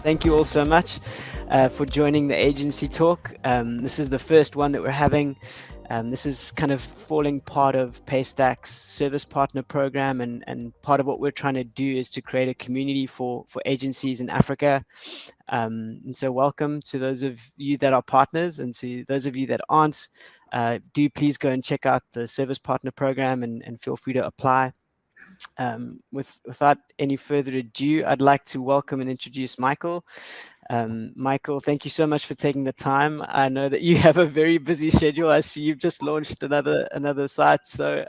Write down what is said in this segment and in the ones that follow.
Thank you all so much for joining the agency talk. This is the first one that we're having. This is kind of falling part of Paystack's service partner program, and part of what we're trying to do is to create a community for agencies in Africa. And so welcome to those of you that are partners, and to those of you that aren't, do please go and check out the service partner program and feel free to apply. Without any further ado, I'd like to welcome and introduce Michael. Michael, thank you so much for taking the time. I know that you have a very busy schedule. I see you've just launched another site, so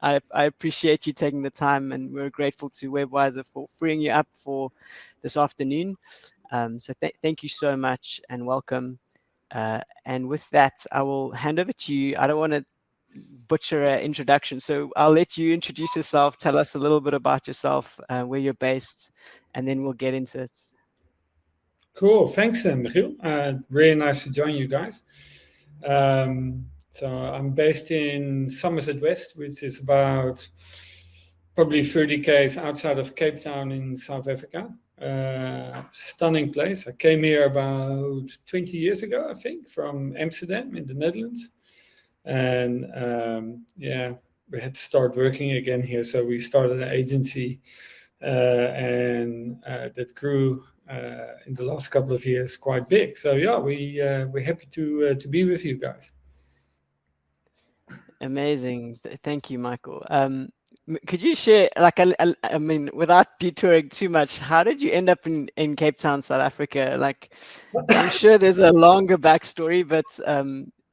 I appreciate you taking the time, and we're grateful to Webwiser for freeing you up for this afternoon. So thank you so much and welcome. And with that, I will hand over to you. I don't want to butcher an introduction, so I'll let you introduce yourself, tell us a little bit about yourself, where you're based, and then we'll get into it. Cool, thanks, Michiel. Really nice to join you guys. So I'm based in Somerset West, which is about probably 30 km outside of Cape Town in South Africa. Stunning place. I came here about 20 years ago, I think, from Amsterdam in the Netherlands. And we had to start working again here. So we started an agency and that grew in the last couple of years quite big. So yeah, we're happy to be with you guys. Amazing. Thank you, Michael. Could you share, like, I mean, without detouring too much, how did you end up in Cape Town, South Africa? Like, I'm sure there's a longer backstory, but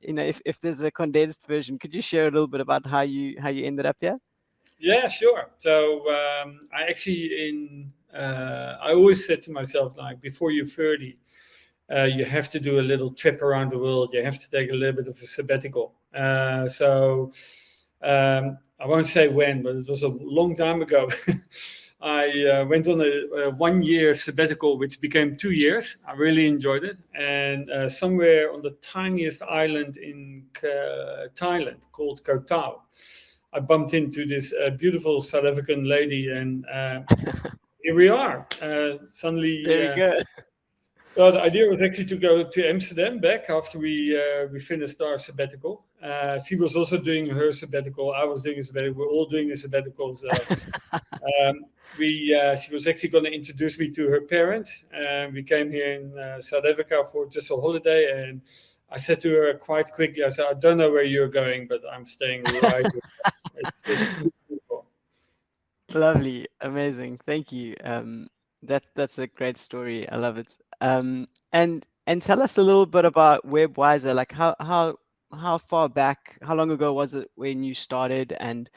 if there's a condensed version, could you share a little bit about how you ended up here? Yeah, sure. So I always said to myself, like, before you're 30, you have to do a little trip around the world. You have to take a little bit of a sabbatical. I won't say when, but it was a long time ago. I went on a 1 year sabbatical, which became 2 years. I really enjoyed it. And somewhere on the tiniest island in Thailand called Koh Tao, I bumped into this beautiful South African lady, and here we are. Suddenly, there you go. Well, the idea was actually to go to Amsterdam back after we finished our sabbatical. She was also doing her sabbatical. I was doing a sabbatical. We're all doing a sabbatical. So she was actually going to introduce me to her parents. We came here in South Africa for just a holiday, and I said to her quite quickly, I said, I don't know where you're going, but I'm staying right here. It's just beautiful. Lovely, amazing. Thank you. That's a great story. I love it. And tell us a little bit about Webwiser. Like, how far back, how long ago was it when you started? And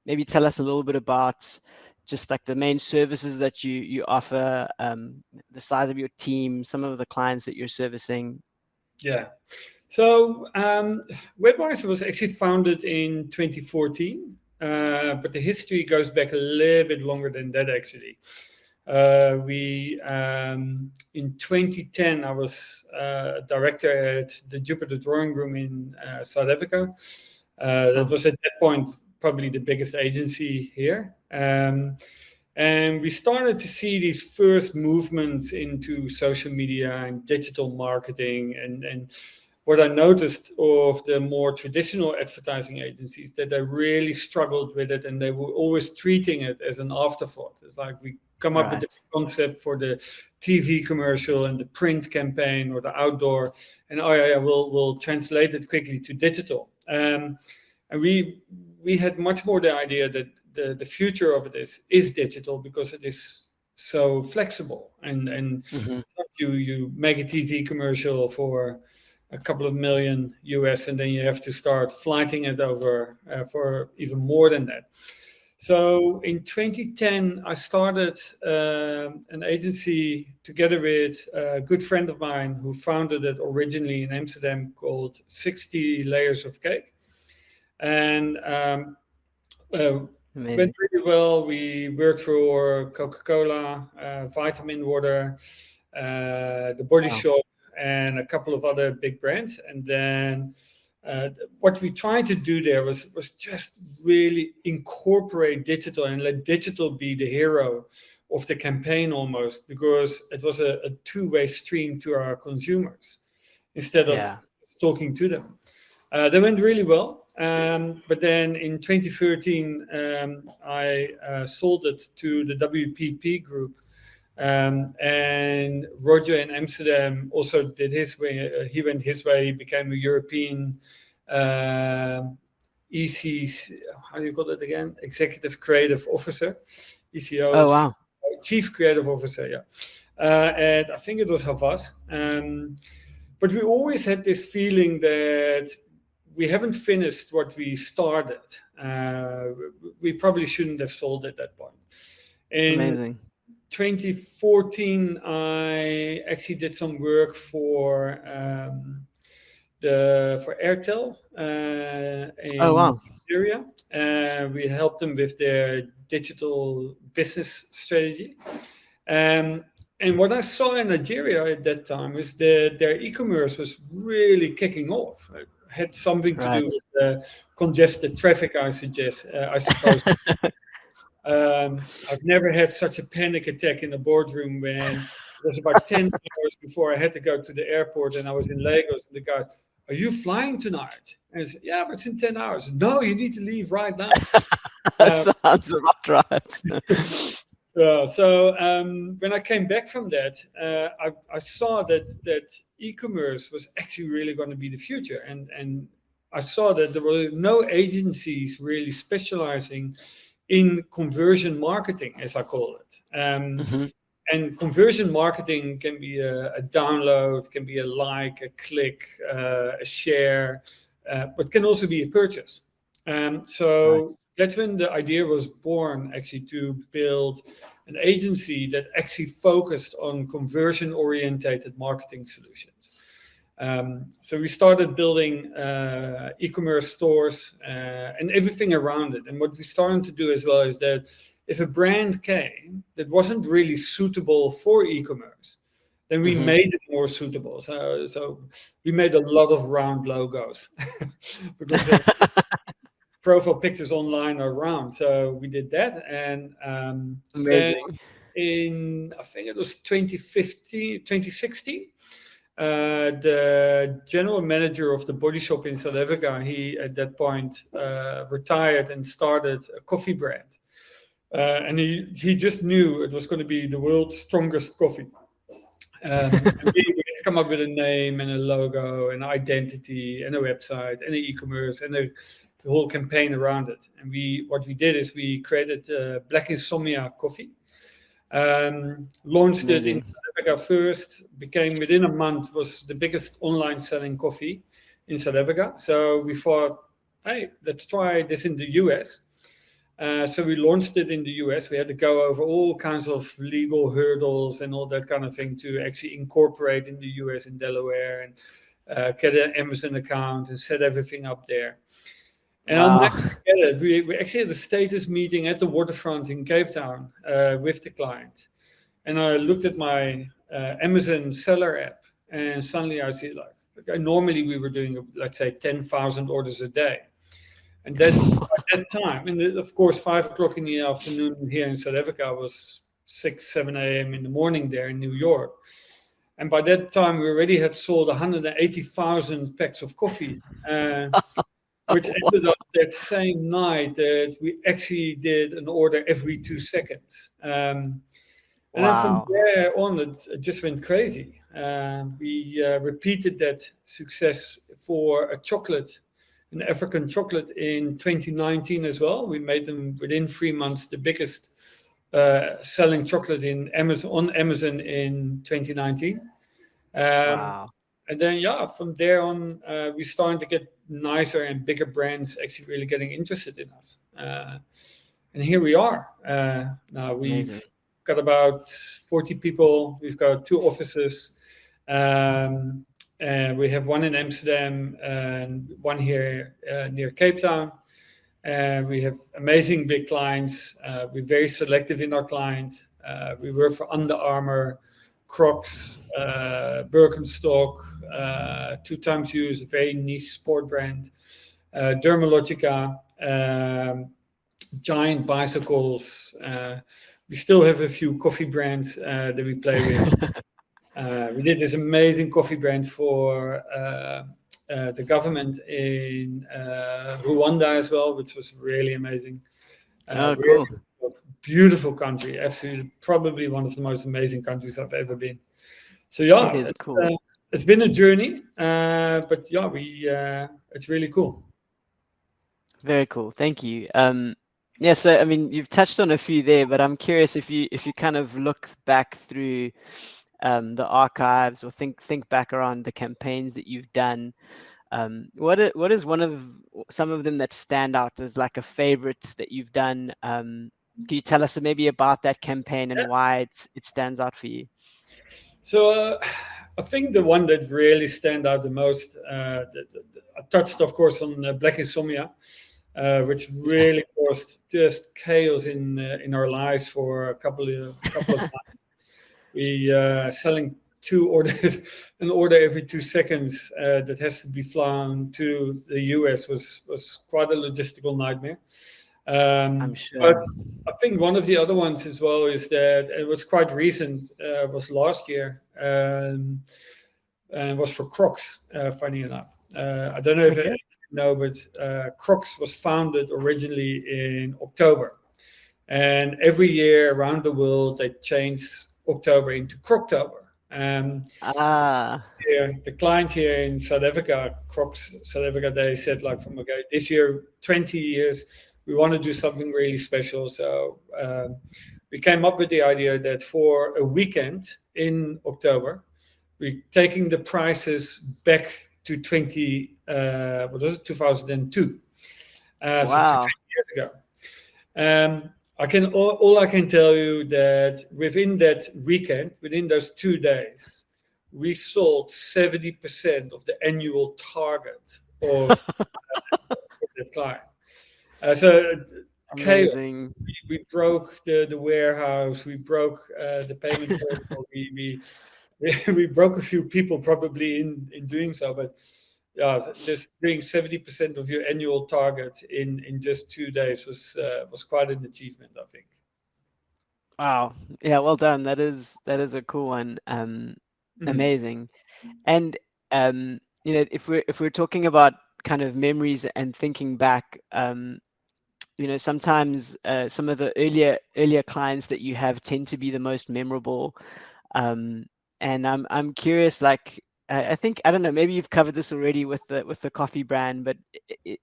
maybe tell us a little bit about just like the main services that you offer, the size of your team, some of the clients that you're servicing. Yeah. So Webwiser was actually founded in 2014, but the history goes back a little bit longer than that, actually. In 2010, I was director at the Jupiter Drawing Room in South Africa. That was at that point probably the biggest agency here. And we started to see these first movements into social media and digital marketing. And what I noticed of the more traditional advertising agencies, that they really struggled with it, and they were always treating it as an afterthought. It's like we come up with the concept for the TV commercial and the print campaign or the outdoor, and we'll translate it quickly to digital. And we had much more the idea that the future of it is digital, because it is so flexible. And you make a TV commercial for a couple of million US, and then you have to start flighting it over for even more than that. So in 2010, I started an agency together with a good friend of mine who founded it originally in Amsterdam, called 60 Layers of Cake. And went really well. We worked for Coca-Cola, Vitamin Water, the Body Shop, and a couple of other big brands. And then what we tried to do there was just really incorporate digital and let digital be the hero of the campaign almost, because it was a two-way stream to our consumers instead of talking to them. They went really well. But then in 2013, I sold it to the WPP group. And Roger in Amsterdam also did his way. He went his way. He became a European EC, how do you call it again? Executive Creative Officer, ECO. Oh, wow. Chief Creative Officer, yeah. And I think it was Havas. But we always had this feeling that we haven't finished what we started. We probably shouldn't have sold at that point. Amazing. 2014, I actually did some work for Airtel in Nigeria. We helped them with their digital business strategy. And what I saw in Nigeria at that time is that their e-commerce was really kicking off. It had something to do with the congested traffic, I suppose. I've never had such a panic attack in a boardroom when it was about 10 hours before I had to go to the airport, and I was in Lagos, and the guys, "Are you flying tonight?" And I said, "Yeah, but it's in 10 hours. No, you need to leave right now." That sounds about right. So when I came back from that, I saw that e-commerce was actually really going to be the future. And I saw that there were no agencies really specializing in conversion marketing, as I call it. And conversion marketing can be a download, can be a like, a click, a share, but can also be a purchase. That's when the idea was born, actually, to build an agency that actually focused on conversion-orientated marketing solutions. So we started building e-commerce stores and everything around it. And what we started to do as well is that if a brand came that wasn't really suitable for e-commerce, then we made it more suitable. So we made a lot of round logos because profile pictures online are round. So we did that. And amazing. In, I think it was 2016, the general manager of the body shop in South Africa, he at that point retired and started a coffee brand. And he just knew it was going to be the world's strongest coffee. We come up with a name and a logo and identity and a website and an e-commerce and the whole campaign around it. And what we did is we created Black Insomnia Coffee. Launched it in South Africa first, became within a month was the biggest online selling coffee in South Africa. So we thought, hey, let's try this in the US. So we launched it in the US. We had to go over all kinds of legal hurdles and all that kind of thing to actually incorporate in the US in Delaware and get an Amazon account and set everything up there. And I'll never forget it. We actually had a status meeting at the waterfront in Cape Town with the client. And I looked at my Amazon seller app, and suddenly I see normally we were doing, let's say, 10,000 orders a day. And that at that time, and of course, 5 o'clock in the afternoon here in South Africa was 6, 7 a.m. in the morning there in New York. And by that time, we already had sold 180,000 packs of coffee. Which ended up that same night that we actually did an order every 2 seconds. And then from there on, it just went crazy. We repeated that success for a chocolate, an African chocolate in 2019 as well. We made them within 3 months the biggest selling chocolate on Amazon in 2019. And then, from there on, we started to get nicer and bigger brands actually really getting interested in us. And here we are. Now we've got about 40 people. We've got 2 offices. And we have one in Amsterdam and one here near Cape Town. And we have amazing big clients. We're very selective in our clients. We work for Under Armour, Crocs, Birkenstock, 2XU, a very niche sport brand, Dermalogica, Giant Bicycles. We still have a few coffee brands that we play with. We did this amazing coffee brand for the government in Rwanda as well, which was really amazing. Oh, Really cool. beautiful country, absolutely, probably one of the most amazing countries I've ever been. So It yeah, is cool. it's been a journey, but yeah, it's really cool. Very cool. Thank you. Yeah, so I mean, you've touched on a few there, but I'm curious if you kind of look back through the archives or think back around the campaigns that you've done. What is some of them that stand out as like a favorite that you've done? Can you tell us maybe about that campaign and why it stands out for you? So I think the one that really stand out the most, I touched, of course, on Black Insomnia, which really caused just chaos in our lives for a couple of months. We selling an order every 2 seconds that has to be flown to the US was quite a logistical nightmare. I'm But sure. I think one of the other ones as well is that it was quite recent, was last year, and was for Crocs, funny enough. I don't know if Okay. you know, but Crocs was founded originally in October. And every year around the world, they change October into Croctober. Ah, The client here in South Africa, Crocs South Africa, they said like from okay, this year 20 years, we want to do something really special. So we came up with the idea that for a weekend in October, we're taking the prices back to 2002. So to 20 wow. years ago. All I can tell you that within that weekend, within those 2 days, we sold 70% of the annual target of the client. So chaos. Amazing. We broke the warehouse. We broke the payment protocol. We broke a few people probably in doing so, but yeah, just doing 70% of your annual target in just 2 days was quite an achievement, I think. Wow. Yeah, well done. That is a cool one. Mhm. Amazing. And if we're talking about kind of memories and thinking back, sometimes some of the earlier clients that you have tend to be the most memorable. Um, and I'm curious, like I think I don't know, maybe you've covered this already with the coffee brand, but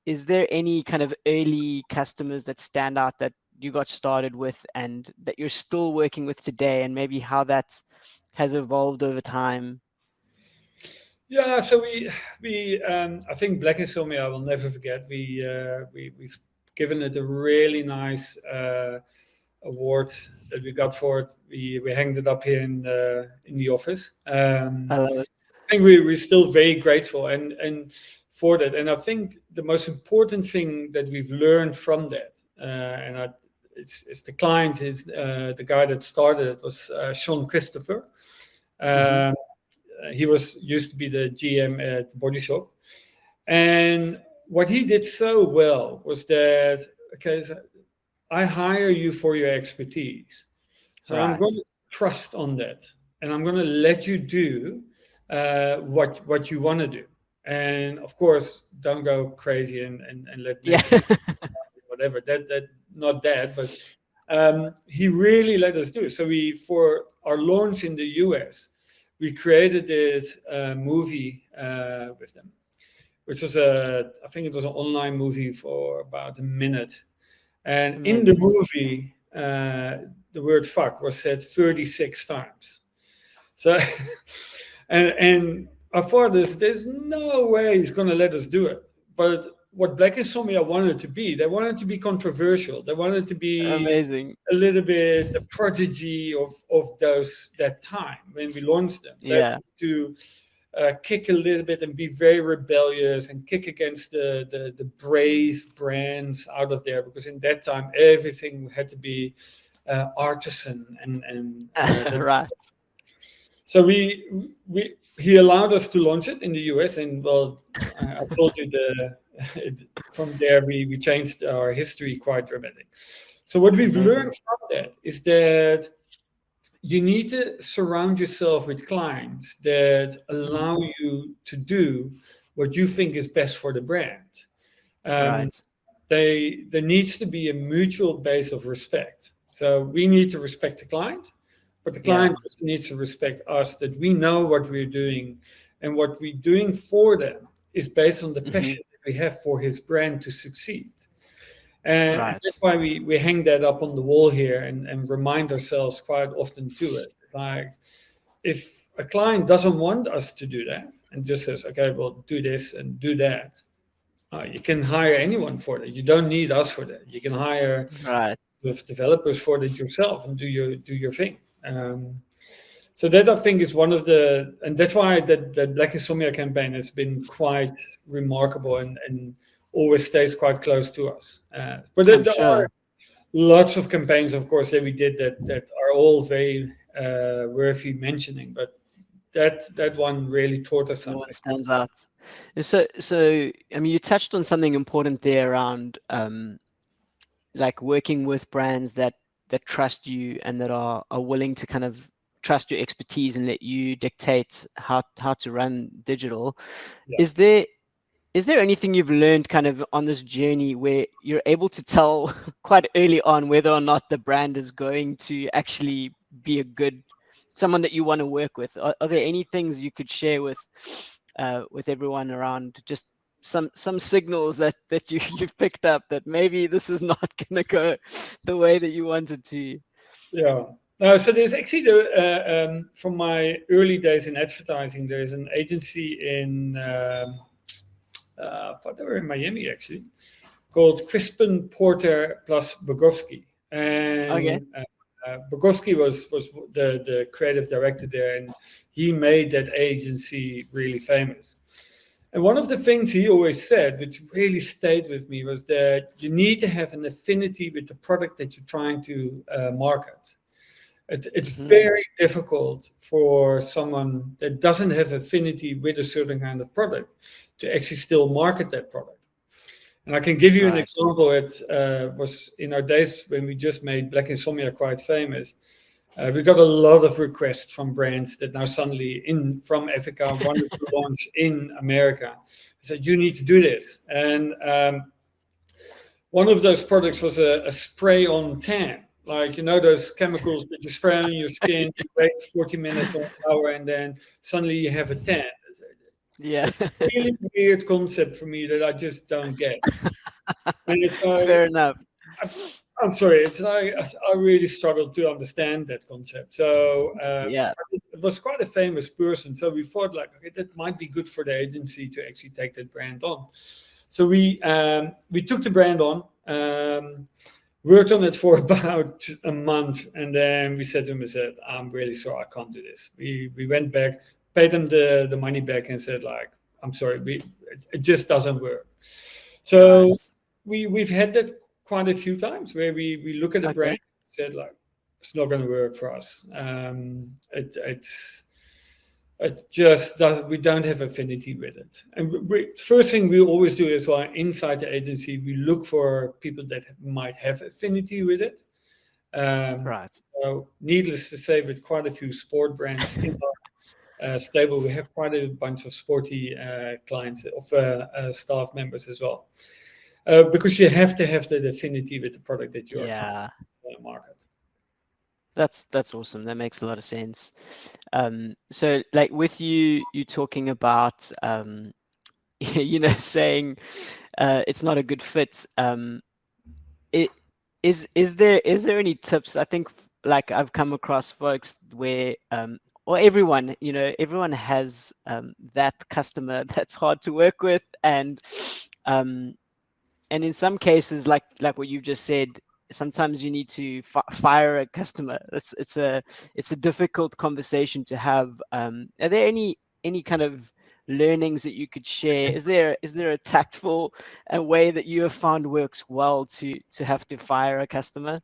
is there any kind of early customers that stand out that you got started with and that you're still working with today, and maybe how that has evolved over time? Yeah, so I think Black Insomnia I will never forget. We've given it a really nice award that we got for it. We hanged it up here in the office. I love it. I think we're still very grateful and for that. And I think the most important thing that we've learned from that, it's the client, is the guy that started it was Sean Christopher. Hmm. Um, he used to be the GM at the Body Shop, and what he did so well was that okay, so I hire you for your expertise, so I'm going Right. to trust on that, and I'm going to let you do what you want to do, and of course, don't go crazy and let Yeah. negative whatever that not that, but he really let us do it. So we for our launch in the US, we created this movie with them, which was I think it was an online movie for about a minute, and in the Amazing. movie, the word "fuck" was said 36 times. So, and I thought there's no way he's going to let us do it. But what Black Insomnia wanted to be, they wanted to be controversial. They wanted to be Amazing. a little bit a prodigy of that time when we launched them. They Yeah. wanted to kick a little bit and be very rebellious and kick against the brave brands out of there, because in that time everything had to be artisan and Right. so he allowed us to launch it in the US, and well, I told you from there we changed our history quite dramatic. So what we've learned from that is that you need to surround yourself with clients that allow you to do what you think is best for the brand. Right. There needs to be a mutual base of respect. So we need to respect the client, but the client also needs to respect us, that we know what we're doing, and what we're doing for them is based on the passion that we have for his brand to succeed. And that's why we hang that up on the wall here and remind ourselves quite often to it. Like, if a client doesn't want us to do that and just says, okay, well, do this and do that, you can hire anyone for that. You don't need us for that. You can hire developers for that yourself and do your thing. So that, I think, is one of the, and that's why that Black Insomnia campaign has been quite remarkable and always stays quite close to us. But there are lots of campaigns, of course, that we did that are all very worthy mentioning. But that one really taught us something. What stands out. So I mean, you touched on something important there around like working with brands that trust you and that are willing to kind of trust your expertise and let you dictate how to run digital. Is there anything you've learned kind of on this journey where you're able to tell quite early on whether or not the brand is going to actually be someone that you want to work with? Are there any things you could share with everyone around just some signals that you've picked up that maybe this is not going to go the way that you wanted to? Yeah. So there's actually from my early days in advertising, there's an agency in they were in Miami actually, called Crispin Porter plus Bogowski, and Bogowski was the creative director there, and he made that agency really famous. And one of the things he always said, which really stayed with me, was that you need to have an affinity with the product that you're trying to market. It's very difficult for someone that doesn't have affinity with a certain kind of product to actually still market that product. And I can give you an example. It was in our days when we just made Black Insomnia quite famous. We got a lot of requests from brands that now suddenly from Africa wanted to launch in America. I said, you need to do this. And one of those products was a spray-on tan. Like, those chemicals that you spray on your skin, you wait 40 minutes or an hour, and then suddenly you have a tan. Yeah. It's a really weird concept for me that I just don't get. And it's fair enough. I'm sorry. It's I really struggled to understand that concept. So it was quite a famous person. So we thought, like, okay, that might be good for the agency to actually take that brand on. So we took the brand on, worked on it for about a month, and then we said to him, I'm really sorry, I can't do this. We went back, paid them the money back, and said, like, I'm sorry, it just doesn't work. So we've had that quite a few times where we look at the brand and said, like, it's not going to work for us. It just does. We don't have affinity with it. And first thing we always do is, well, inside the agency, we look for people that might have affinity with it. So needless to say, with quite a few sport brands in our stable, we have quite a bunch of sporty clients of staff members as well. Because you have to have that affinity with the product that you are trying to market. That's awesome. That makes a lot of sense. So, like, with you talking about, saying it's not a good fit. Is there any tips? I think, like, I've come across folks where, or everyone has that customer that's hard to work with, and in some cases, like what you've just said, sometimes you need to fire a customer. It's a difficult conversation to have. Are there any kind of learnings that you could share? Is there a tactful way that you have found works well to have to fire a customer?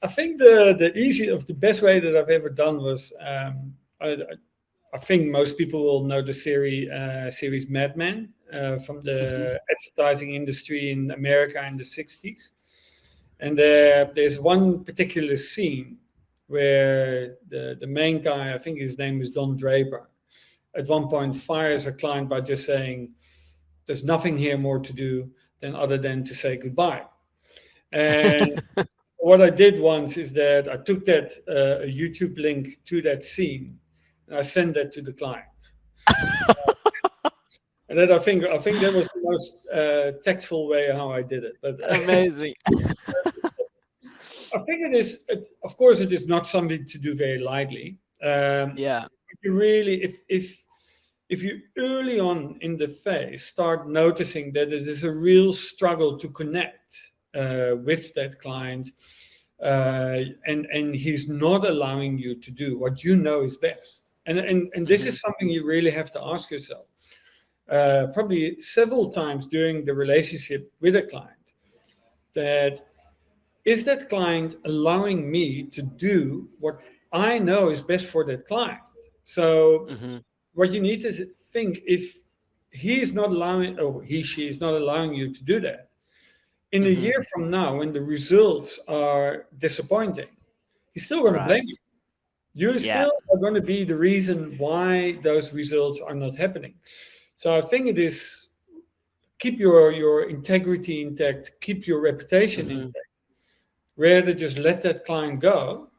I think the best way that I've ever done was, I think most people will know the series Mad Men from the advertising industry in America in the 60s. And there's one particular scene where the main guy, I think his name is Don Draper, at one point fires a client by just saying, "There's nothing here more to do than other than to say goodbye." And what I did once is that I took that a YouTube link to that scene and I sent that to the client. And then I think that was the most tactful way how I did it. But Amazing. I think of course, it is not something to do very lightly. Yeah. You really, if you early on in the phase start noticing that it is a real struggle to connect with that client, and he's not allowing you to do what you know is best, and this is something you really have to ask yourself. Probably several times during the relationship with a client, that is that client allowing me to do what I know is best for that client? So what you need to think, if he is not allowing, or she is not allowing you to do that, in a year from now, when the results are disappointing, he's still going to blame you. You still are going to be the reason why those results are not happening. So I think it is, keep your integrity intact, keep your reputation intact, rather just let that client go,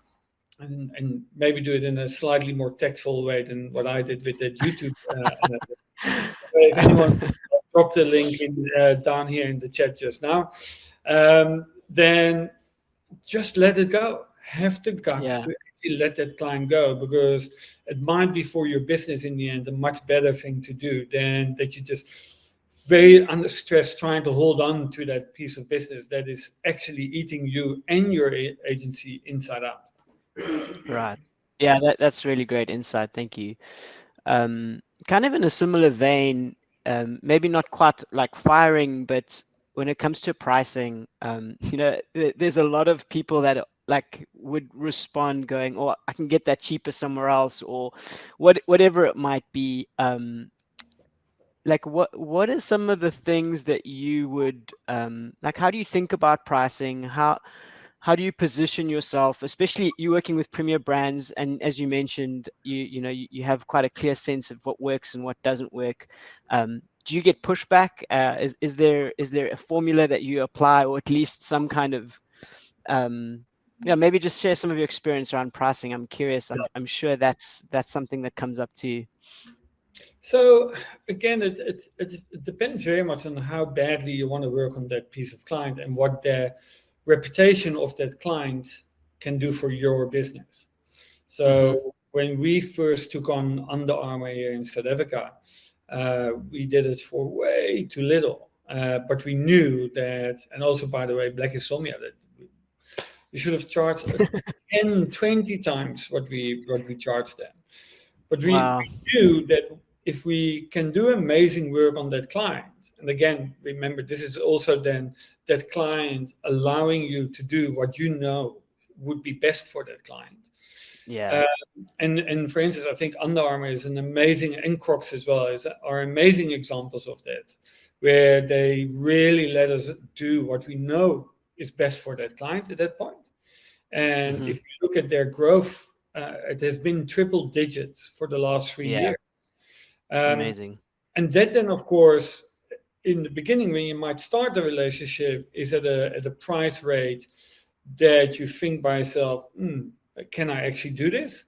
and maybe do it in a slightly more tactful way than what I did with that YouTube. If anyone dropped the link down here in the chat just now, then just let it go. Have the guts to actually let that client go, because it might be for your business in the end a much better thing to do than that you just very under stress trying to hold on to that piece of business that is actually eating you and your agency inside out. Right. Yeah, that's really great insight. Thank you. Kind of in a similar vein, maybe not quite like firing, but when it comes to pricing, there's a lot of people that like would respond going, "Oh, I can get that cheaper somewhere else," or whatever it might be. Like what are some of the things that you would like? How do you think about pricing? How do you position yourself, especially you working with premier brands? And as you mentioned, you have quite a clear sense of what works and what doesn't work. Do you get pushback? Is there a formula that you apply, or at least some kind of maybe just share some of your experience around pricing. I'm curious. I'm sure that's something that comes up too. So again, it depends very much on how badly you want to work on that piece of client and what the reputation of that client can do for your business. So when we first took on Under Armour here in South Africa, we did it for way too little. But we knew that, and also, by the way, Black Insomnia, that we should have charged 10, 20 times what we charged them. But we knew that if we can do amazing work on that client, and again, remember, this is also then that client allowing you to do what you know would be best for that client. Yeah. And for instance, I think Under Armour is an amazing, and Crocs as well, are amazing examples of that, where they really let us do what we know is best for that client at that point. And if you look at their growth, it has been triple digits for the last 3 years. Amazing. And that then, of course, in the beginning, when you might start the relationship, is at a price rate that you think by yourself, can I actually do this?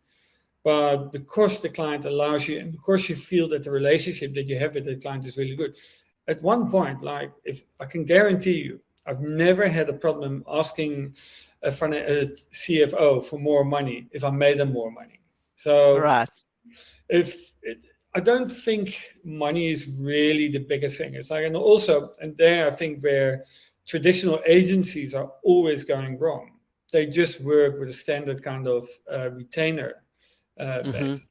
But because the client allows you, and because you feel that the relationship that you have with the client is really good, at one point, like, if I can guarantee you, I've never had a problem asking a CFO for more money if I made them more money. So I don't think money is really the biggest thing. It's like, and there I think where traditional agencies are always going wrong. They just work with a standard kind of retainer base.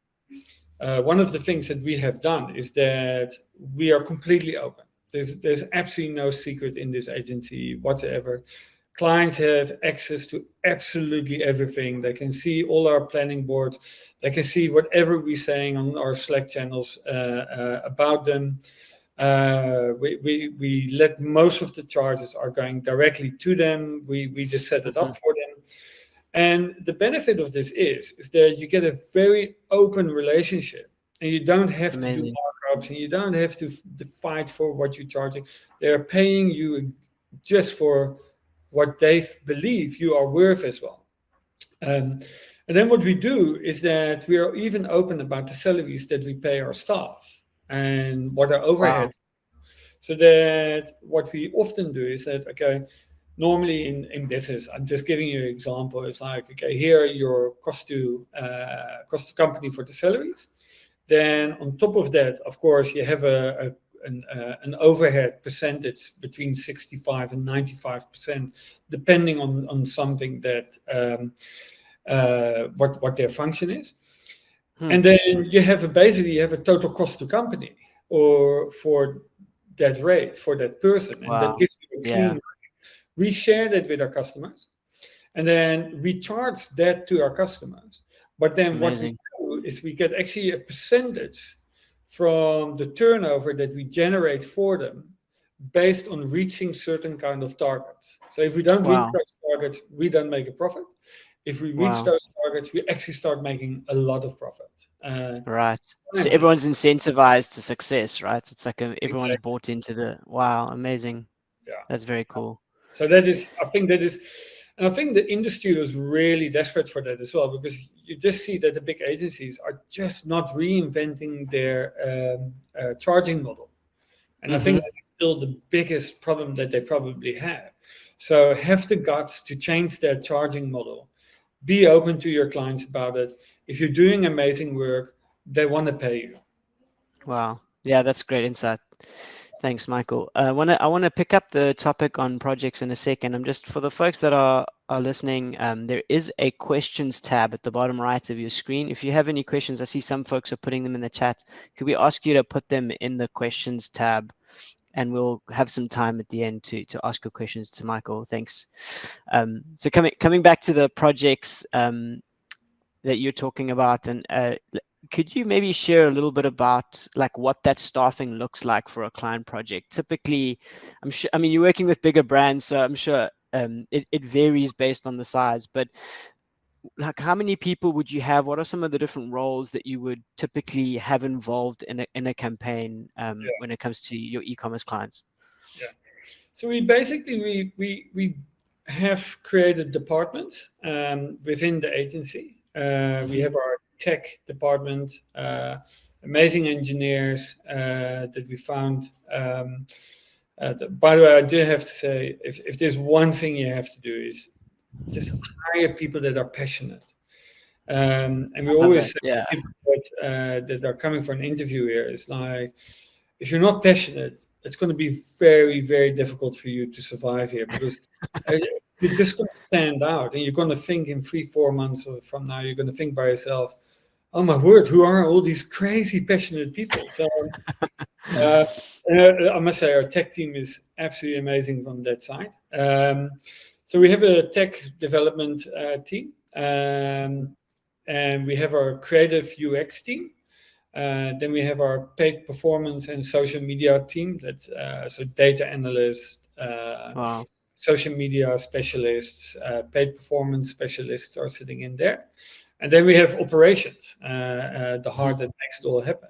One of the things that we have done is that we are completely open. There's absolutely no secret in this agency whatsoever. Clients have access to absolutely everything. They can see all our planning boards. They can see whatever we're saying on our Slack channels about them. We let most of the charges are going directly to them. We just set it up for them. And the benefit of this is that you get a very open relationship, and you don't have to do markups, and you don't have to fight for what you're charging. They're paying you just for what they believe you are worth as well. And then what we do is that we are even open about the salaries that we pay our staff and what our overhead. So that what we often do is that, okay, normally in business, I'm just giving you an example. It's like, okay, here are your cost to company for the salaries. Then on top of that, of course, you have an overhead percentage between 65 and 95%, depending on something that what their function is. And then you have a total cost to company or for that rate for that person, and that gives you a clean rate. We share that with our customers, and then we charge that to our customers. But then what we do is we get actually a percentage from the turnover that we generate for them based on reaching certain kind of targets. So if we don't reach those targets, we don't make a profit. If we reach those targets, we actually start making a lot of profit. Right. So everyone's incentivized to success, right? It's like everyone's bought into the, amazing. Yeah. That's very cool. So that is, I think the industry was really desperate for that as well, because you just see that the big agencies are just not reinventing their charging model. And I think that's still the biggest problem that they probably have. So have the guts to change their charging model. Be open to your clients about it. If you're doing amazing work, they want to pay you. Wow. Yeah, that's great insight. Thanks, Michael. I want to pick up the topic on projects in a second. I'm just, for the folks that are listening, there is a questions tab at the bottom right of your screen. If you have any questions, I see some folks are putting them in the chat. Could we ask you to put them in the questions tab, and we'll have some time at the end to ask your questions to Michael. Thanks. So coming back to the projects that you're talking about, and could you maybe share a little bit about like what that staffing looks like for a client project? Typically, I'm sure, I mean, you're working with bigger brands, so I'm sure it varies based on the size, but like how many people would you have? What are some of the different roles that you would typically have involved in a campaign when it comes to your e-commerce clients? Yeah. So we basically, we have created departments within the agency. We have our tech department, amazing engineers that we found. By the way, I do have to say, if there's one thing you have to do is just hire people that are passionate. And we always say people that are coming for an interview here, is like, if you're not passionate, it's going to be very, very difficult for you to survive here, because you're just going to stand out, and you're going to think in 3-4 months from now, you're going to think by yourself, oh my word, who are all these crazy passionate people? So I must say our tech team is absolutely amazing from that side. So we have a tech development team, and we have our creative UX team. Then we have our paid performance and social media team, that so data analysts, social media specialists, paid performance specialists are sitting in there. And then we have operations, the heart that makes it all happen.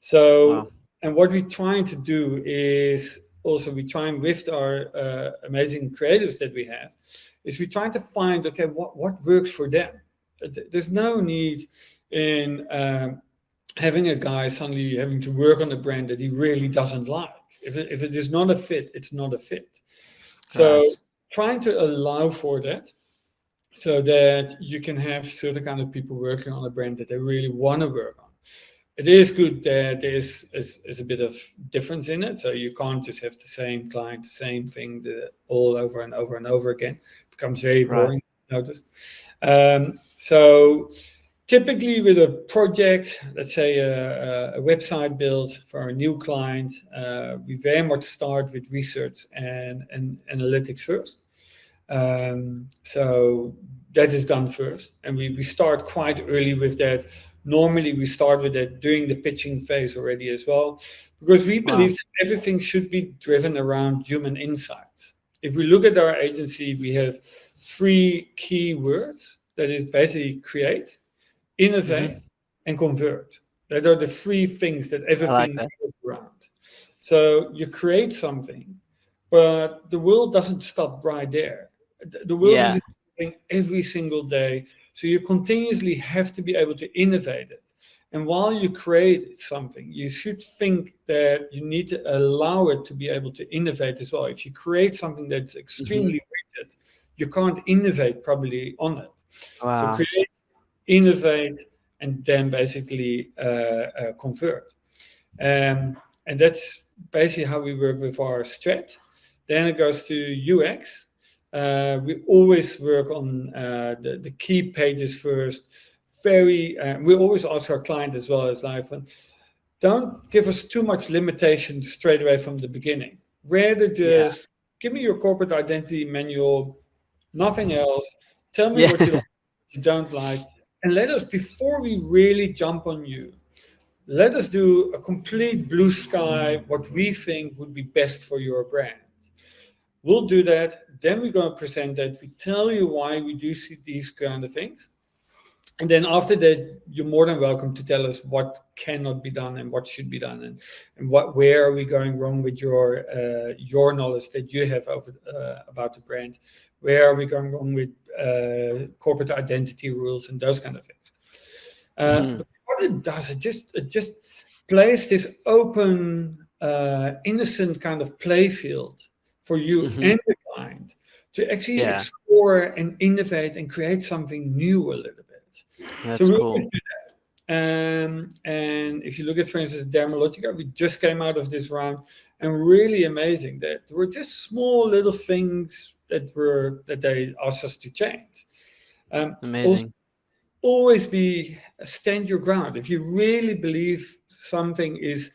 So, and what we're trying to do is also, we try and with our amazing creatives that we have, is we're trying to find, okay, what works for them. There's no need in having a guy suddenly having to work on a brand that he really doesn't like. If it is not a fit, it's not a fit. So trying to allow for that, so that you can have certain kind of people working on a brand that they really want to work on. It is good that there is a bit of difference in it. So you can't just have the same client, the same thing all over and over and over again. It becomes very boring, noticed. So typically with a project, let's say a website build for a new client, we very much start with research and analytics first. So that is done first, and we start quite early with that. Normally we start with that during the pitching phase already as well, because we Wow. believe that everything should be driven around human insights. If we look at our agency, we have three key words that is basically create, Hmm. innovate, and convert. That are the three things that I like everything that. goes around. So you create something, but the world doesn't stop right there. The world is Yeah. evolving every single day. So you continuously have to be able to innovate it. And while you create something, you should think that you need to allow it to be able to innovate as well. If you create something that's Hmm. extremely rigid, you can't innovate probably on it. So Wow. create, innovate, and then basically convert. And that's basically how we work with our strat. Then it goes to UX. We always work on the key pages first. We always ask our client as well as live, don't give us too much limitation straight away from the beginning. Rather Yeah. just give me your corporate identity manual, nothing else. Tell me what you Yeah. like, what you don't like, and let us, before we really jump on you, let us do a complete blue sky, what we think would be best for your brand. We'll do that. Then we're going to present that. We tell you why we do see these kind of things. And then after that, you're more than welcome to tell us what cannot be done and what should be done, and where are we going wrong with your knowledge that you have about the brand. Where are we going wrong with corporate identity rules and those kind of things. Hmm. But what it does, it just plays this open, innocent kind of play field for you Hmm. and the client to actually Yeah. explore and innovate and create something new a little bit. So That's we always cool. do that. And if you look at, for instance, Dermalogica, we just came out of this round, and really amazing that there were just small little things that they asked us to change. Also, Amazing. always be stand your ground. If you really believe something is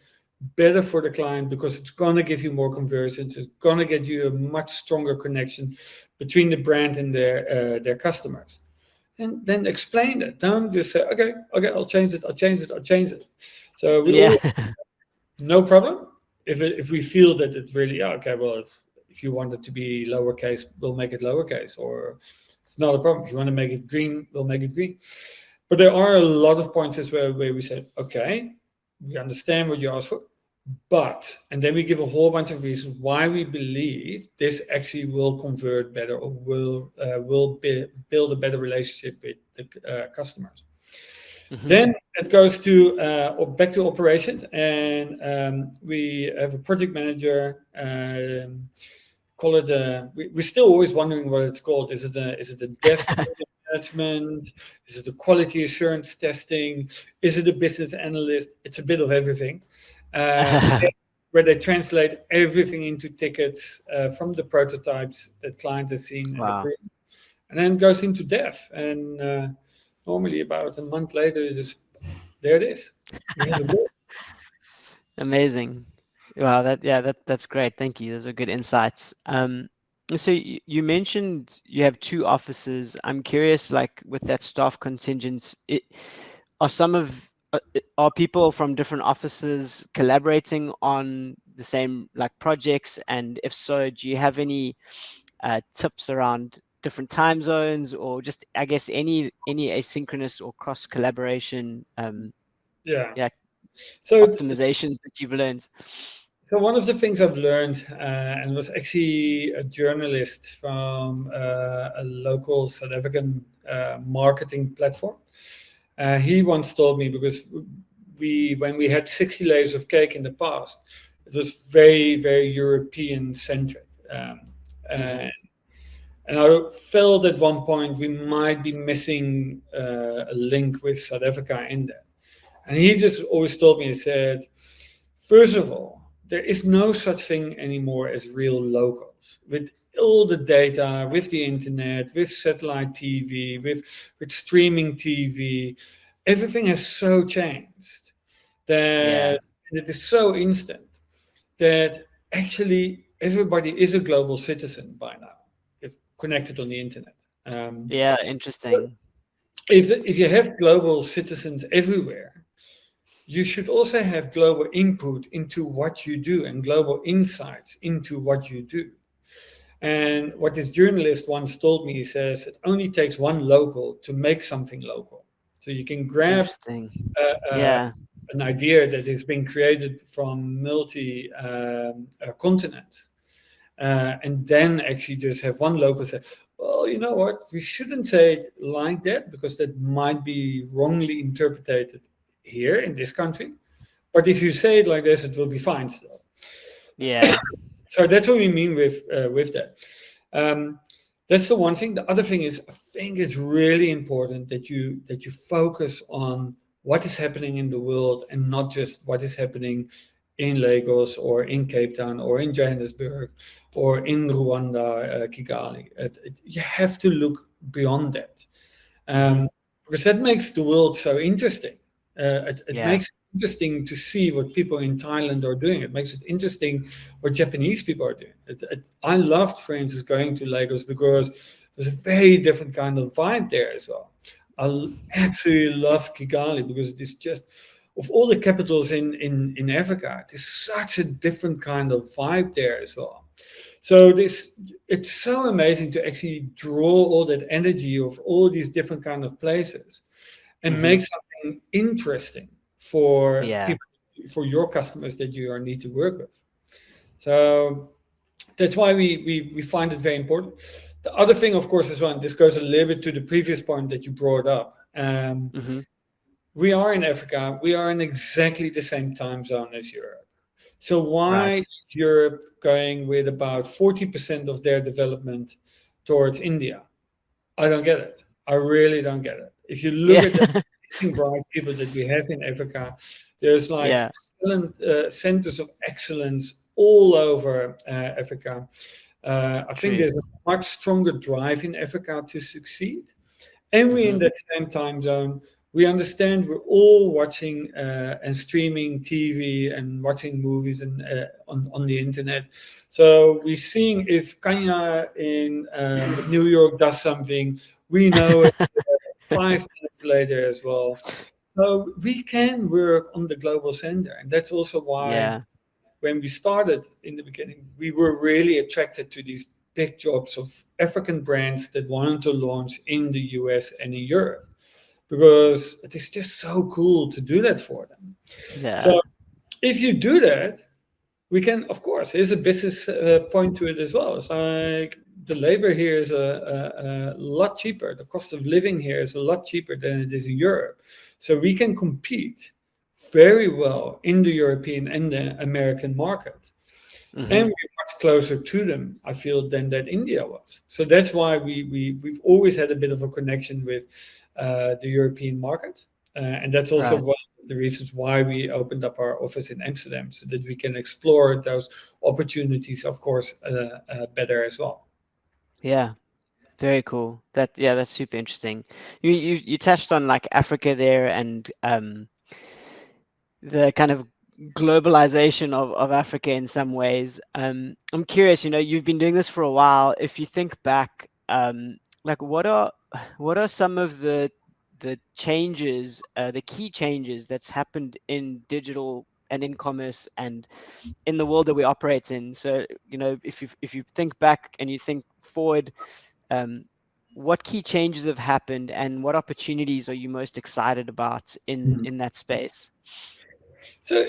better for the client because it's going to give you more conversions, it's going to get you a much stronger connection between the brand and their customers, and then explain it. Don't just say, okay, I'll change it, I'll change it. So we Yeah. always, no problem. If we feel that it's really, yeah, okay, well, if you want it to be lowercase, we'll make it lowercase, or it's not a problem. If you want to make it green, we'll make it green. But there are a lot of points as well where we say, okay, we understand what you asked for, but, and then we give a whole bunch of reasons why we believe this actually will convert better, or will build a better relationship with the customers. Hmm. Then it goes to back to operations, and we have a project manager. Call it we're still always wondering what it's called. Is it a dev management? Is it a quality assurance testing? Is it a business analyst? It's a bit of everything. Where they translate everything into tickets from the prototypes that client has seen and Wow. approved, and then goes into dev. And normally about a month later, there it is. We have a build. Amazing. Wow, that's great. Thank you. Those are good insights. So you mentioned you have two offices. I'm curious, like with that staff contingents, are some of are people from different offices collaborating on the same like projects? And if so, do you have any tips around different time zones, or just I guess any asynchronous or cross collaboration Yeah. yeah So optimizations that you've learned? So one of the things I've learned, and was actually a journalist from a local South African marketing platform. He once told me, because when we had 60 layers of cake in the past, it was very, very European centric. Hmm. And, and I felt at one point we might be missing a link with South Africa in there. And he just always told me, he said, first of all, there is no such thing anymore as real locals. With all the data, with the internet, with satellite TV, with streaming TV, everything has so changed Yeah. that it is so instant that actually everybody is a global citizen by now, if connected on the internet. Um, Yeah, interesting. if you have global citizens everywhere, you should also have global input into what you do and global insights into what you do. And what this journalist once told me, he says, it only takes one local to make something local. So you can grab Interesting. uh, Yeah. an idea that is being created from multi continents, and then actually just have one local say, well, you know what, we shouldn't say it like that because that might be wrongly interpreted here in this country. But if you say it like this, it will be fine still. Yeah. So that's what we mean with that. Um, that's the one thing. The other thing is, I think it's really important that you focus on what is happening in the world and not just what is happening in Lagos or in Cape Town or in Johannesburg or in Rwanda, Kigali. You have to look beyond that, Hmm. because that makes the world so interesting. It Yeah. makes it interesting to see what people in Thailand are doing. It makes it interesting what Japanese people are doing. I loved, for instance, going to Lagos because there's a very different kind of vibe there as well. Absolutely love Kigali because it is just, of all the capitals in Africa, there's such a different kind of vibe there as well. So it's so amazing to actually draw all that energy of all these different kind of places and Hmm. make something interesting for Yeah. people, for your customers that you are need to work with. So that's why we find it very important. The other thing, of course, as well, and this goes a little bit to the previous point that you brought up. Hmm. We are in Africa. We are in exactly the same time zone as Europe. So why Right. is Europe going with about 40% of their development towards India? I don't get it. I really don't get it. If you look Yeah. at the amazing bright people that we have in Africa, there's like Yeah. excellent centers of excellence all over Africa. I think True. there's a much stronger drive in Africa to succeed. And we in Hmm. that same time zone. We understand we're all watching and streaming TV and watching movies and on the internet. So we're seeing if Kenya in New York does something, we know it 5 minutes later as well. So we can work on the global center, and that's also why Yeah. when we started in the beginning, we were really attracted to these big jobs of African brands that wanted to launch in the US and in Europe because it is just so cool to do that for them. Yeah. So if you do that, we can, of course, here's a business point to it as well. It's like the labor here is a lot cheaper. The cost of living here is a lot cheaper than it is in Europe. So we can compete very well in the European and the American market. And Hmm. we're much closer to them, I feel, than that India was. So that's why we've always had a bit of a connection with the European market. And that's also Right. one of the reasons why we opened up our office in Amsterdam, so that we can explore those opportunities, of course, better as well. Yeah. Very cool. Yeah, that's super interesting. You touched on like Africa there and the kind of globalization of Africa in some ways. I'm curious, you've been doing this for a while. If you think back, like what are some of the changes, the key changes that's happened in digital and in commerce and in the world that we operate in? So, if you think back and you think forward, um, what key changes have happened and what opportunities are you most excited about in that space? So,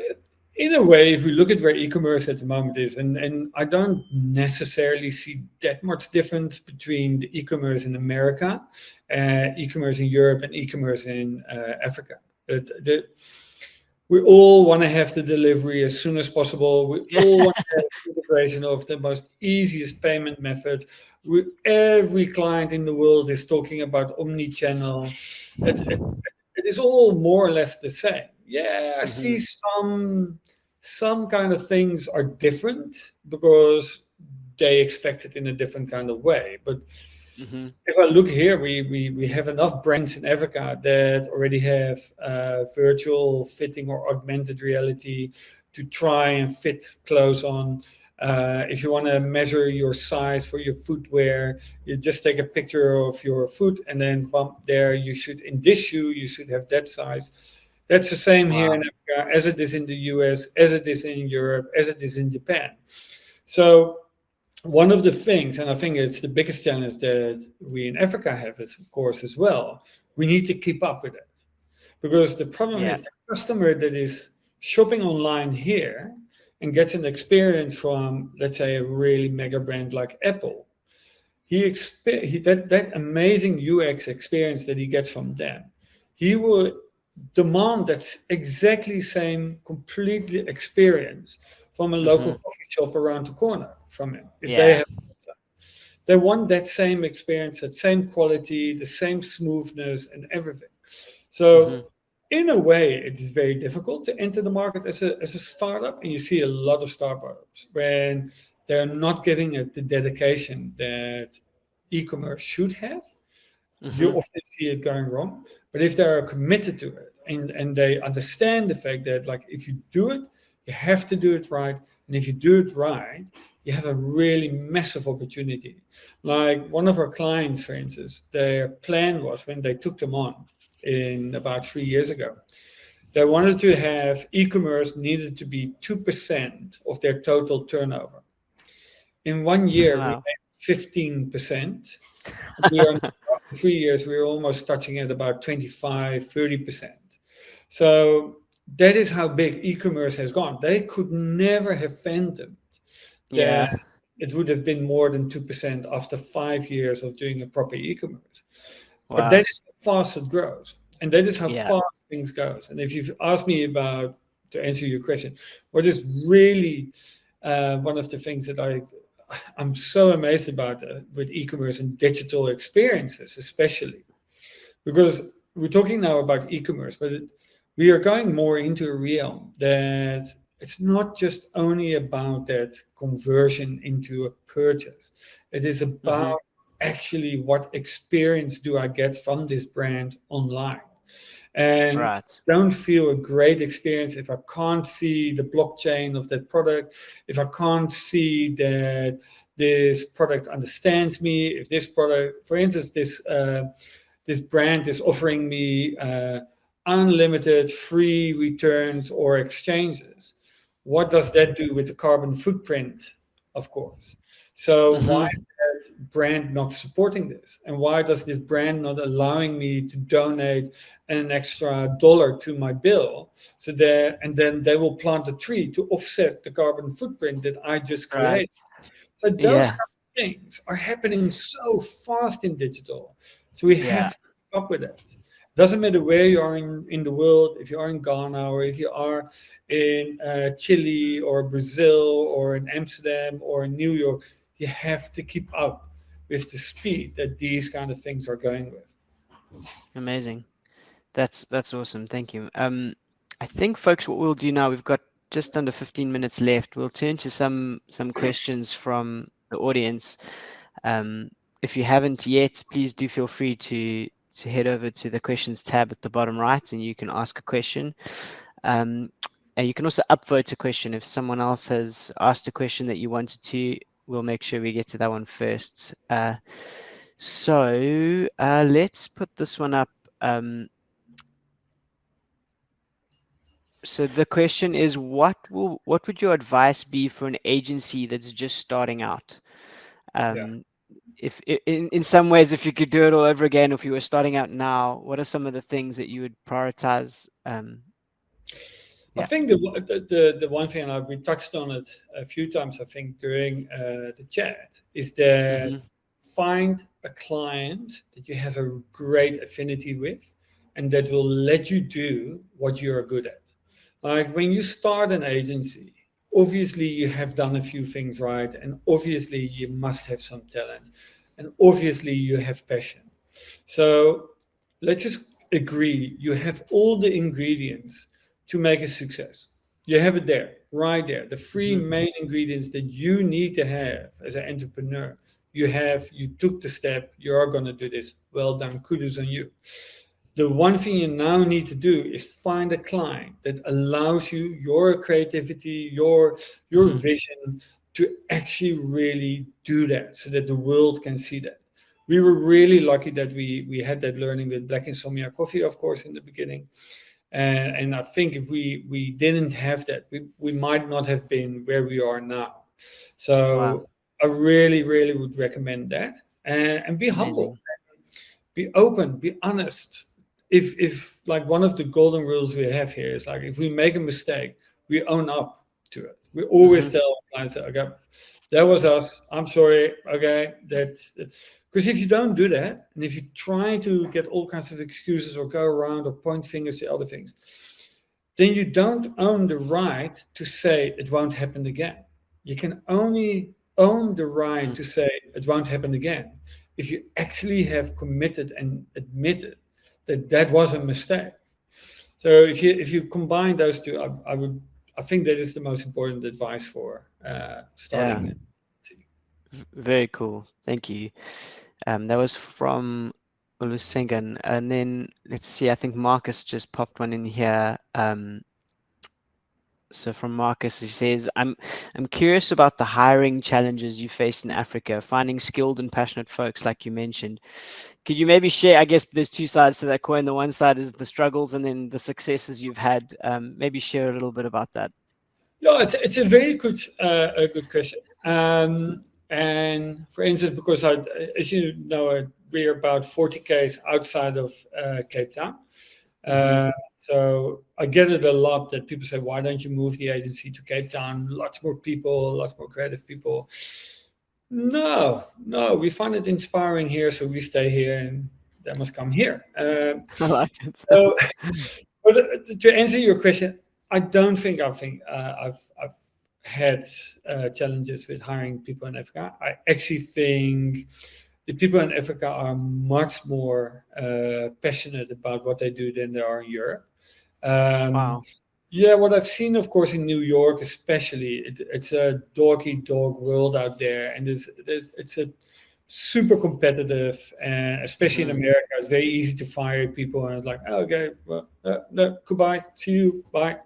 in a way, if we look at where e-commerce at the moment is, and I don't necessarily see that much difference between the e-commerce in America, e-commerce in Europe, and e-commerce in Africa. We all want to have the delivery as soon as possible. We Yeah. all want to have the integration of the most easiest payment methods. Every client in the world is talking about omni-channel. It is all more or less the same. Yeah, I see Hmm. some kind of things are different because they expect it in a different kind of way. But Hmm. if I look here, we have enough brands in Africa that already have virtual fitting or augmented reality to try and fit clothes on. If you want to measure your size for your footwear, you just take a picture of your foot and then bump there. You should, in this shoe, you should have that size. That's the same here in Wow. Africa as it is in the US, as it is in Europe, as it is in Japan. So one of the things, and I think it's the biggest challenge that we in Africa have, is of course as well, we need to keep up with it. Because the problem Yeah. is the customer that is shopping online here and gets an experience from, let's say, a really mega brand like Apple, that amazing UX experience that he gets from them, he will demand that exactly same completely experience from a local Hmm. coffee shop around the corner from him if they Yeah. have. They want that same experience, that same quality, the same smoothness and everything. Hmm. So in a way, it is very difficult to enter the market as a startup, and you see a lot of startups when they're not giving it the dedication that e-commerce should have. You Hmm. often see it going wrong. But if they are committed to it and they understand the fact that, like, if you do it, you have to do it right, and if you do it right, you have a really massive opportunity. Like one of our clients, for instance, their plan was when they took them on in about 3 years ago, they wanted to have e-commerce needed to be 2% of their total turnover. In 1 year, we Wow. made 15%. We are after 3 years, we're almost touching at about 25, 30%. So that is how big e-commerce has gone. They could never have fathomed that Yeah. it would have been more than 2% after 5 years of doing a proper e-commerce. But that Wow. is how fast it grows, and that is how Yeah. fast things goes. And if you've asked me about, to answer your question, what is really one of the things that I'm so amazed about with e-commerce and digital experiences, especially because we're talking now about e-commerce, but we are going more into a realm that it's not just only about that conversion into a purchase. It is Hmm. about actually what experience do I get from this brand online. And Right. don't feel a great experience if I can't see the blockchain of that product, if I can't see that this product understands me, if this product, for instance, this brand is offering me unlimited free returns or exchanges. What does that do with the carbon footprint, of course? So why Hmm. is that brand not supporting this? And why does this brand not allowing me to donate an extra dollar to my bill? So that, and then they will plant a tree to offset the carbon footprint that I just Right. created. So those Yeah. kind of things are happening so fast in digital. So we Yeah. have to keep up with it. Doesn't matter where you are in the world, if you are in Ghana or if you are in Chile or Brazil or in Amsterdam or in New York, you have to keep up with the speed that these kind of things are going with. Amazing. That's awesome. Thank you. I think, folks, what we'll do now, we've got just under 15 minutes left. We'll turn to some questions from the audience. Um, if you haven't yet, please do feel free to head over to the questions tab at the bottom right, and you can ask a question. Um, and you can also upvote a question. If someone else has asked a question that you wanted to, we'll make sure we get to that one first. So let's put this one up. So the question is, what would your advice be for an agency that's just starting out? Yeah. Um, if in some ways, if you could do it all over again, if you were starting out now, what are some of the things that you would prioritize? I Yeah. think the one thing, and we touched on it a few times, I think, during the chat, is that Hmm. find a client that you have a great affinity with and that will let you do what you're good at. Like when you start an agency, obviously you have done a few things right, and obviously you must have some talent, and obviously you have passion. So let's just agree you have all the ingredients to make a success. You have it there, right there. The three Hmm. main ingredients that you need to have as an entrepreneur. You took the step, you are going to do this. Well done, kudos on you. The one thing you now need to do is find a client that allows you your creativity, your Hmm. vision to actually really do that so that the world can see that. We were really lucky that we had that learning with Black Insomnia Coffee, of course, in the beginning. And I think if we didn't have that, we might not have been where we are now. Wow. So I really, really would recommend that. And be humble, Amazing. be open, be honest. If like one of the golden rules we have here is like if we make a mistake, we own up to it. We always Hmm. tell clients, okay, that was us. I'm sorry. Okay, that's because if you don't do that, and if you try to get all kinds of excuses or go around or point fingers to other things, then you don't own the right to say it won't happen again. You can only own the right to say it won't happen again if you actually have committed and admitted that that was a mistake. So if you combine those two, I think that is the most important advice for Yeah. starting. Very cool. Thank you. That was from Olusegun. And then let's see, I think Marcus just popped one in here. So from Marcus, he says, I'm curious about the hiring challenges you face in Africa, finding skilled and passionate folks like you mentioned. Could you maybe share, I guess there's two sides to that coin. The one side is the struggles and then the successes you've had. Maybe share a little bit about that. No, it's a very good question. And for instance, because as you know, we're about 40 k's outside of Cape Town. Hmm. So I get it a lot that people say, why don't you move the agency to Cape Town? Lots more people, lots more creative people. No, we find it inspiring here, so we stay here and they must come here. I like it. So, but to answer your question, I don't think I've had challenges with hiring people in Africa. I actually think the people in Africa are much more passionate about what they do than they are in Europe. Um, Wow. yeah, what I've seen, of course, in New York, especially, it's a dog-eat-dog world out there, and it's a super competitive, and especially in Hmm. America, it's very easy to fire people, and it's like, oh, okay, well, no, goodbye, see you, bye.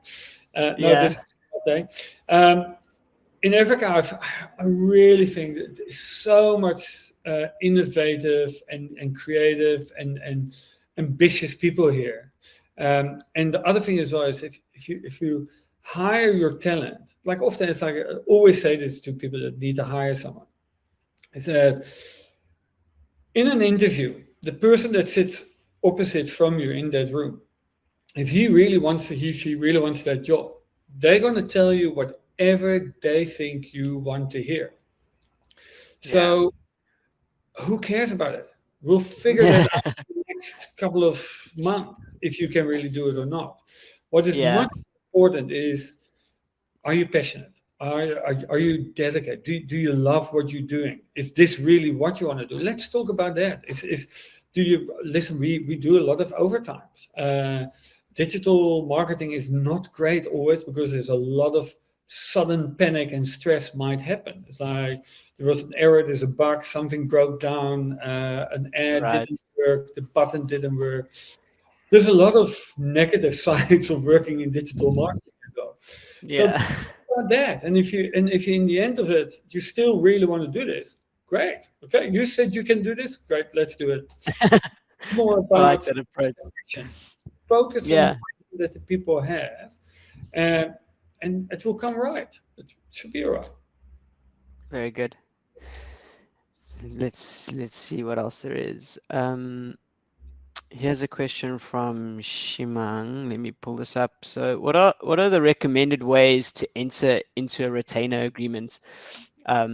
No, Yeah. this day. In Africa, I really think that there's so much innovative and creative and ambitious people here. And the other thing as well is if you hire your talent, like often it's like I always say this to people that need to hire someone, is that in an interview, the person that sits opposite from you in that room, if she really wants that job, they're going to tell you whatever they think you want to hear. Yeah. So who cares about it? We'll figure that Yeah. out in the next couple of months if you can really do it or not. What is Yeah. much important is, are you passionate? Are you dedicated? Do you love what you're doing? Is this really what you want to do? Let's talk about that. Do you listen? We do a lot of overtimes. Digital marketing is not great always because there's a lot of sudden panic and stress might happen. It's like there was an error, there's a bug, something broke down, an ad Right. didn't work, the button didn't work. There's a lot of negative sides of working in digital marketing as well. So Yeah. about that, and if you in the end of it you still really want to do this, great. Okay, you said you can do this, great. Let's do it. More I like about that approach. action. Focus on the Yeah. passion that the people have, and it will come right. It should be all right. Very good. Let's see what else there is. Here's a question from Shimang. Let me pull this up. So, what are the recommended ways to enter into a retainer agreement? I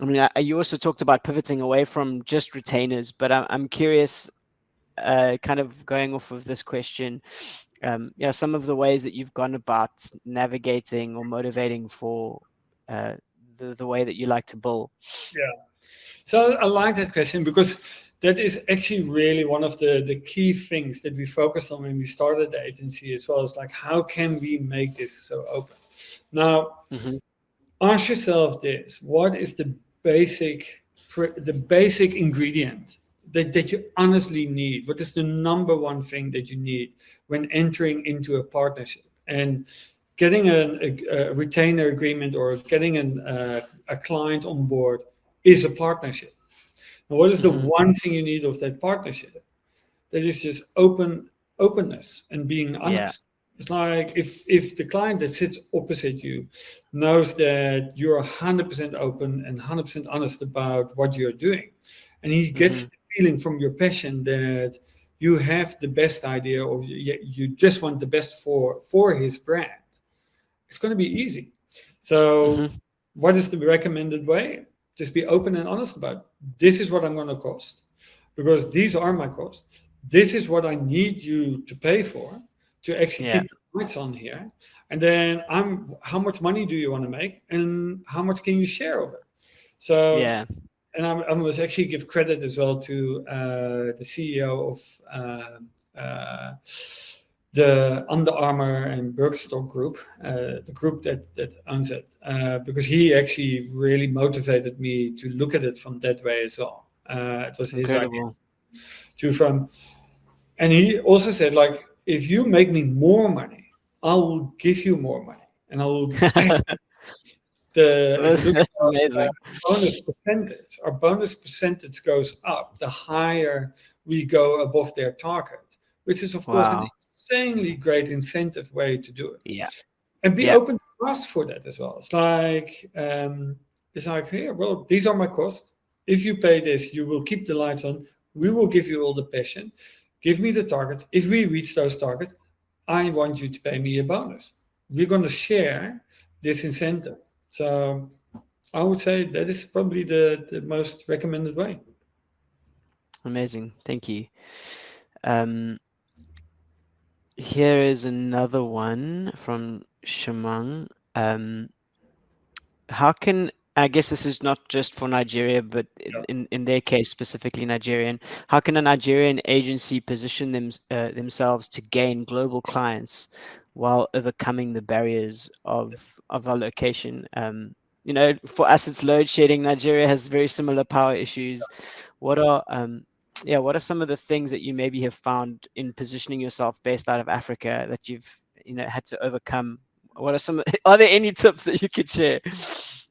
mean, you also talked about pivoting away from just retainers, but I'm curious, kind of going off of this question, yeah, some of the ways that you've gone about navigating or motivating for uh, the way that you like to bill. Yeah. So I like that question because that is actually really one of the key things that we focused on when we started the agency as well. As like, how can we make this so open? Now, Hmm. ask yourself this: what is the basic ingredient that you honestly need? What is the number one thing that you need when entering into a partnership and getting a retainer agreement or getting a client on board is a partnership? And what is the Hmm. one thing you need of that partnership? That is just openness and being Yeah. honest. It's like if the client that sits opposite you knows that you're 100% open and 100% honest about what you're doing, and he Mm-hmm. gets the feeling from your passion that you have the best idea, or you just want the best for his brand, it's going to be easy. So, Mm-hmm. what is the recommended way? Just be open and honest about, this is what I'm going to cost, because these are my costs. This is what I need you to pay for to actually Yeah. keep the lights on here. And then how much money do you want to make, and how much can you share of it? So, Yeah. and I must actually give credit as well to the CEO of the Under Armour and Birkenstock group, the group that owns it, because he actually really motivated me to look at it from that way as well. It was his idea Incredible. to from, and he also said, like, if you make me more money, I will give you more money, and I will back the. If you look at That's amazing. bonus percentage, our bonus percentage goes up the higher we go above their target, which is of course an Wow. insanely great incentive way to do it. Yeah. And be Yeah. open to ask for that as well. It's like, here, well, these are my costs. If you pay this, you will keep the lights on. We will give you all the passion. Give me the targets. If we reach those targets, I want you to pay me a bonus. We're going to share this incentive. So I would say that is probably the most recommended way. Amazing. Thank you. Um, Here is another one from Shamang. How can I guess this is not just for Nigeria, but Yeah. in their case specifically Nigerian. How can a Nigerian agency position themselves to gain global clients while overcoming the barriers of our location? For us, it's load shedding. Nigeria has very similar power issues. What are yeah, what are some of the things that you maybe have found in positioning yourself based out of Africa that you've had to overcome? What are some? Are there any tips that you could share?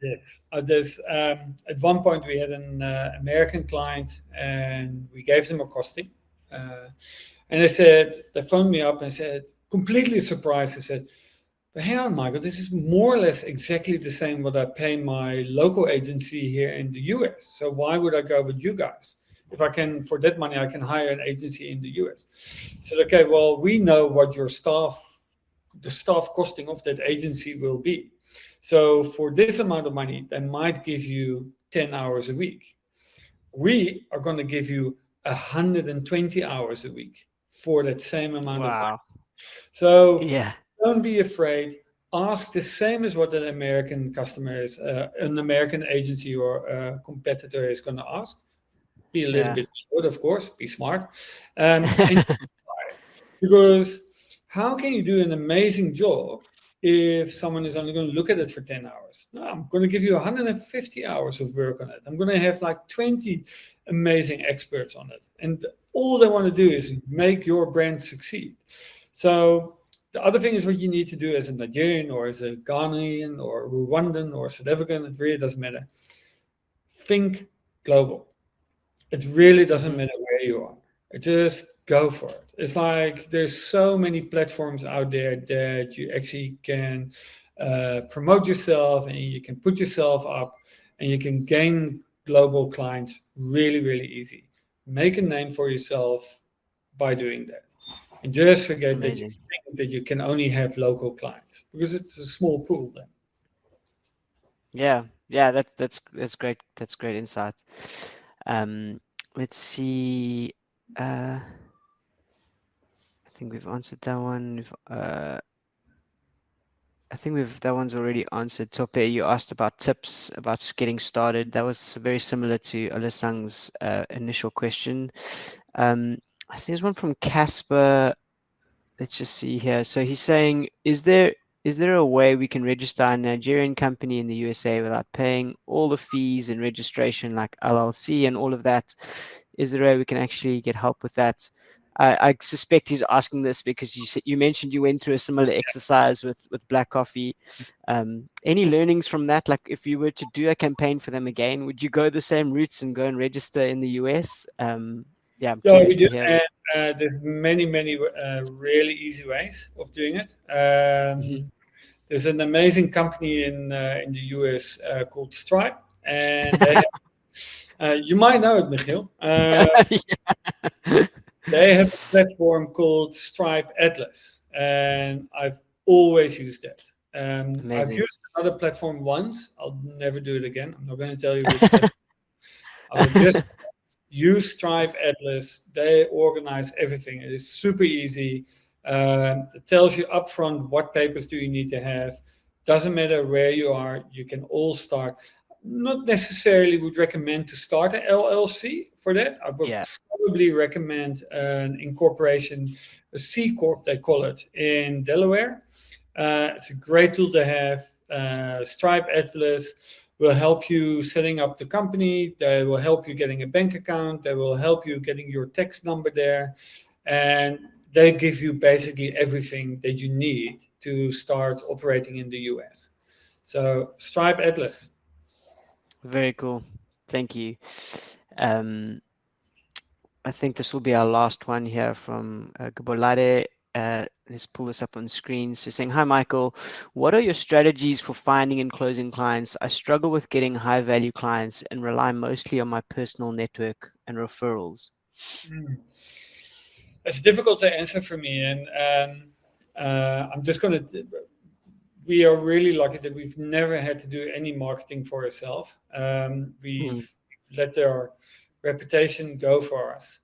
Yes, there's at one point we had an American client, and we gave them a costing, and they phoned me up and said, completely surprised. They said, "But hang on, Michael, this is more or less exactly the same what I pay my local agency here in the US. So why would I go with you guys? If I can, for that money, I can hire an agency in the US." I said, "Okay, well, we know what the staff costing of that agency will be. So for this amount of money, they might give you 10 hours a week. We are going to give you 120 hours a week for that same amount of money. Wow. So Yeah. don't be afraid. Ask the same as what an American customer is, an American agency or a competitor is going to ask. Be a little Yeah. bit good, of course. Be smart, and because how can you do an amazing job if someone is only going to look at it for 10 hours? No, I'm going to give you 150 hours of work on it. I'm going to have like 20 amazing experts on it. And all they want to do is make your brand succeed. So the other thing is what you need to do as a Nigerian or as a Ghanaian or Rwandan or South African, it really doesn't matter. Think global. It really doesn't Hmm. matter where you are. Just go for it. It's like there's so many platforms out there that you actually can promote yourself, and you can put yourself up, and you can gain global clients really, really easy. Make a name for yourself by doing that. And just forget that you Amazing. think that you can only have local clients, because it's a small pool then. Yeah. Yeah. That's great. That's great insight. Um, let's see. I think we've answered that one. I think that one's already answered. Tope, you asked about tips about getting started. That was very similar to Olasang's initial question. Um, I see there's one from Casper. Let's just see here. So he's saying, is there a way we can register a Nigerian company in the USA without paying all the fees and registration like LLC and all of that? Is there a way we can actually get help with that? I suspect he's asking this because you mentioned you went through a similar exercise with Black Coffee. Any learnings from that? Like if you were to do a campaign for them again, would you go the same routes and go and register in the US? Yeah, I'm Yeah, we curious do. to hear. There's many, many really easy ways of doing it. Mhm. There's an amazing company in the US called Stripe, and they you might know it, Michiel. Yeah. They have a platform called Stripe Atlas, and I've always used that. I've Amazing. used another platform once. I'll never do it again. I'm not going to tell you which platform. I will just use Stripe Atlas. They organize everything. It is super easy. It tells you upfront what papers do you need to have. Doesn't matter where you are. You can all start. Not necessarily would recommend to start an LLC for that. I would Yeah. probably recommend an incorporation, a C corp they call it in Delaware. It's a great tool to have. Stripe Atlas will help you setting up the company. They will help you getting a bank account. They will help you getting your tax number there. And they give you basically everything that you need to start operating in the US. So Stripe Atlas. Very cool. Thank you. Um, I think this will be our last one here from Gabolade. Let's pull this up on screen. So saying, hi, Michael. What are your strategies for finding and closing clients? I struggle with getting high value clients and rely mostly on my personal network and referrals. It's difficult to answer for me. And I'm just going to, we are really lucky that we've never had to do any marketing for ourselves. We've let our reputation go for us.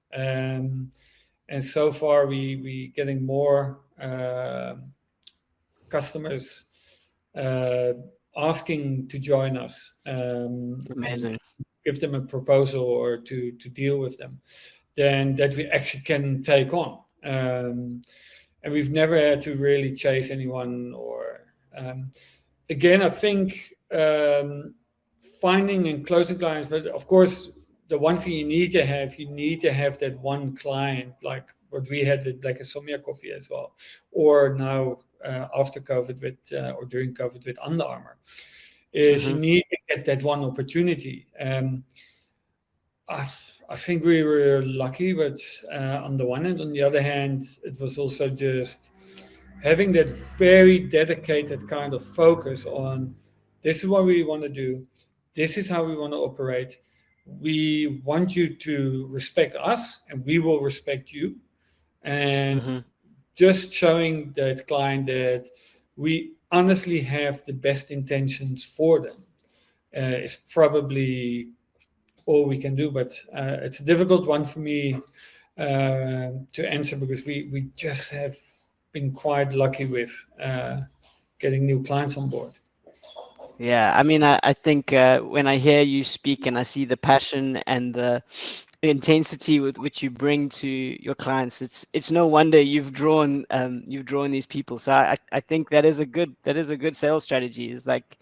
And so far, we getting more customers asking to join us Amazing. and give them a proposal or to deal with them, then that we actually can take on. And we've never had to really chase anyone or again, I think finding and closing clients, but of course, the one thing you need to have that one client, like what we had with Black Insomnia Coffee as well, or now after COVID or during COVID with Under Armour, is you need to get that one opportunity. I think we were lucky, but on the one hand, on the other hand, it was also just having that very dedicated kind of focus on this is what we want to do, this is how we want to operate. We want you to respect us, and we will respect you. And just showing that client that we honestly have the best intentions for them is probably all we can do. But it's a difficult one for me to answer because we just have been quite lucky with getting new clients on board. Yeah, I mean, I think when I hear you speak and I see the passion and the intensity with which you bring to your clients, it's no wonder you've drawn these people. So I think that is a good sales strategy. Is like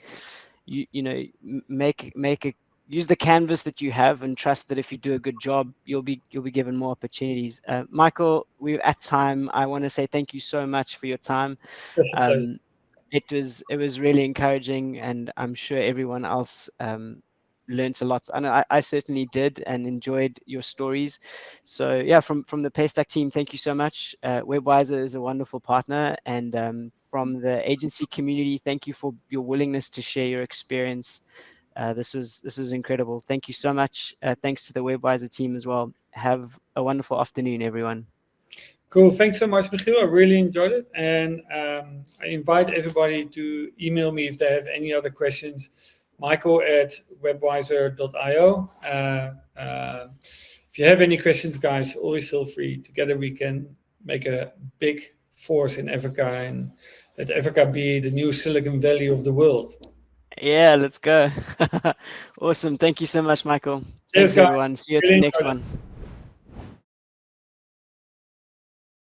you know make a use the canvas that you have and trust that if you do a good job, you'll be given more opportunities. Michael, we're at time. I want to say thank you so much for your time. It was really encouraging, and I'm sure everyone else learned a lot. I know I certainly did and enjoyed your stories. So yeah, from the Paystack team, thank you so much. Webwiser is a wonderful partner, and from the agency community, thank you for your willingness to share your experience. This was incredible. Thank you so much. Thanks to the Webwiser team as well. Have a wonderful afternoon, everyone. Cool. Thanks so much, Michiel. I really enjoyed it. And I invite everybody to email me if they have any other questions. Michael@webwiser.io. If you have any questions, guys, always feel free. Together we can make a big force in Africa and let Africa be the new Silicon Valley of the world. Yeah, let's go. Awesome. Thank you so much, Michael. Cheers, Thanks, guys. everyone. See you at Really the next enjoyed it. one.